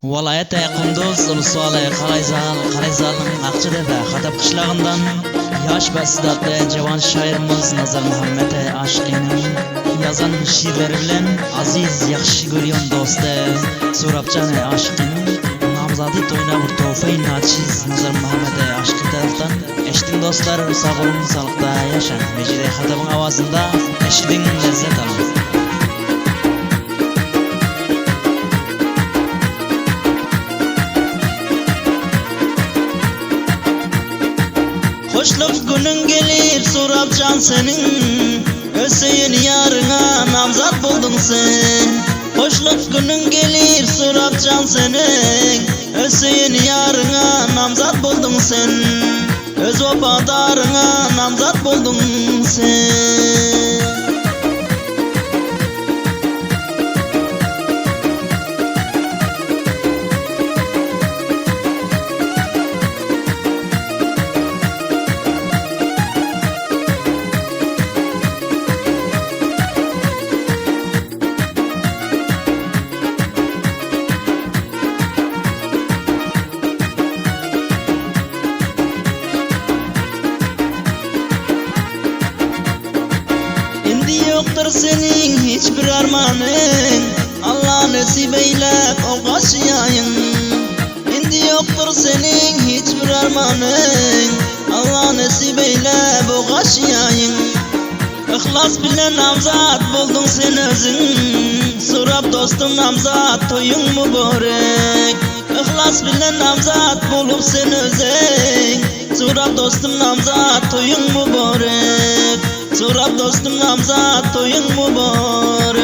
Walayat Kunduz Ulusoy Qarayzalning Aqchidada Xatab qishlog'idan yosh va iste'dodli javo'n shoirimiz Nazar Muhammad Ashiqning yozgan she'rlari bilan aziz yaxshi ko'rgan do'sti So'rabchan Ashiqning nomzodi to'yna bir to'fay nachiz Nazar Muhammad Ashiq tarafdan eshitding do'stlar, sog' bo'ling, sog'likda yashang. Mejida Xatabning ovozida eshitding, lazzat oling. Hoşluk günün gelip So'rabchan senin Hüseyin yarına namzat buldun sen. Hoşluk günün gelip So'rabchan senin Hüseyin yarına namzat buldun sen. Öz vafadarına namzat buldun sen. Yoktur senin hiçbir armanın, Allah nasip eylep o kaşıyayın. Şimdi yoktur senin hiçbir armanın, Allah nasip eylep o kaşıyayın. İhlas bilen namzat buldun sen özün, So'rab dostum namzat toyun mübarek. İhlas bilen namzat bulup sen özün, So'rab dostum namzat toyun mübarek. So'rab dostum namzat to'ying muborak.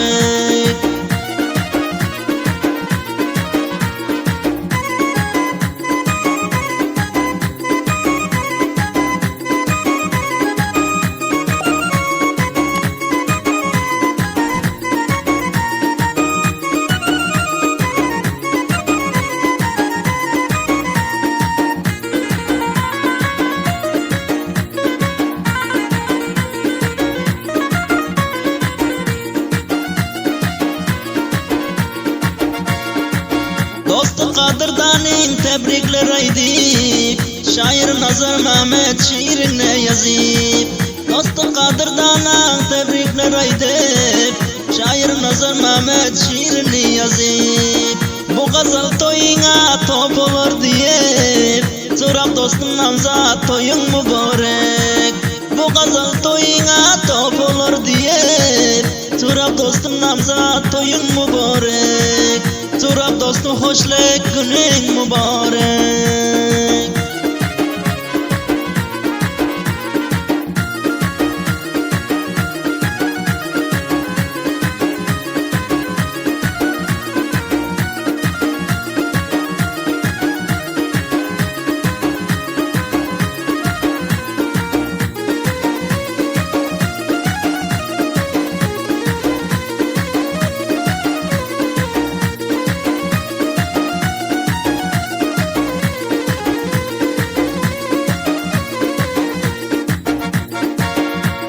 Dostu Qadırdaning tebrikler aydıp, şair Nazar Muhammad şiirine yazıp. Dostu Qadırdaning tebrikler aydıp, şair Nazar Muhammad şiirini yazıp. Bu gazal toyuna top olur deyip, So'rab dostum namzat toyun mübarek. Bu gazal toyuna top olur deyip, So'rab dostum namzat toyun mübarek. So'rab dostum hoşlik günün mübarek.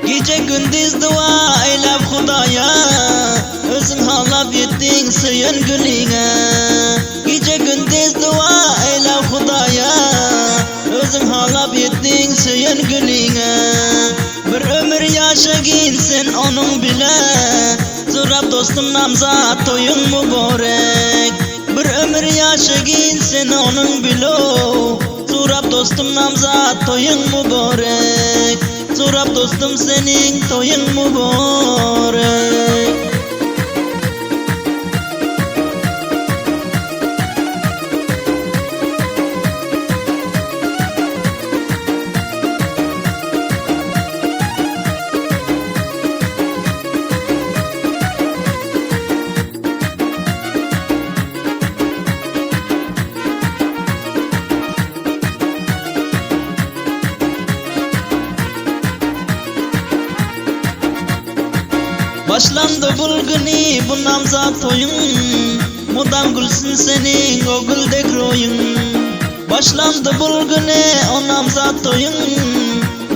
Gece gündüz dua eylep Xudaya, özün halap yettin suyun gülüne. Gece gündüz dua eylep Xudaya, özün halap yettin suyun gülüne. Bir ömür yaşagin sen onun bile, So'rab dostum namzat toyun mübarek. Bir ömür yaşagin sen onun bile, So'rab dostum namzat toyun mübarek. So'rab dostum senin toyun mübarek. Başlandı bulguni bu namzat toyun, mudam gülsün senin o güldek royun. Başlandı bulguni o namzat toyun,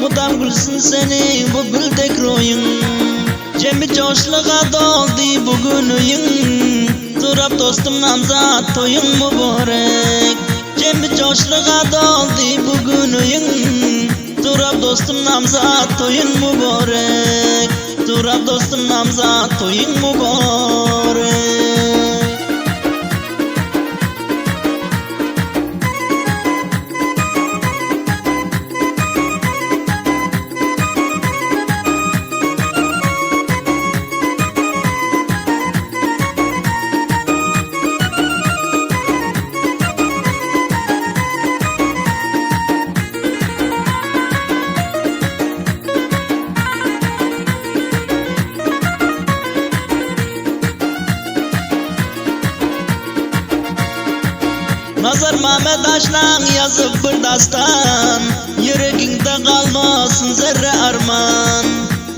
mudam gülsün senin bu güldek royun. Cemi coşluğa doldu bugün uyun, Turab dostum namzat toyun mübarek. Cembi coşluğa doldu bugün oyun. Turab dostum namzat toyun mübarek. Turab dostum namzat toyun mübarek. Nazar Mehmet Aşlan yazıp bir dastan, yüreğinde kalmasın zerre arman.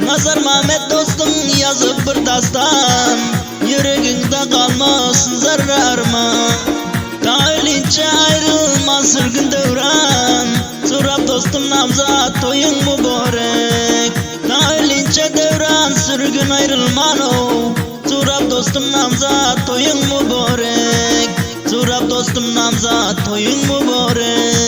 Nazar Mehmet dostum yazıp bir dastan, yüreğinde kalmasın zerre arman. Ta ölünce ayrılmaz sürgün devran. Turab dostum namzat toyun mübarek. Ta ölünce devran sürgün ayrılman o. Turab dostum namzat toyun mübarek. Turab dostum namzat toyun mübarek.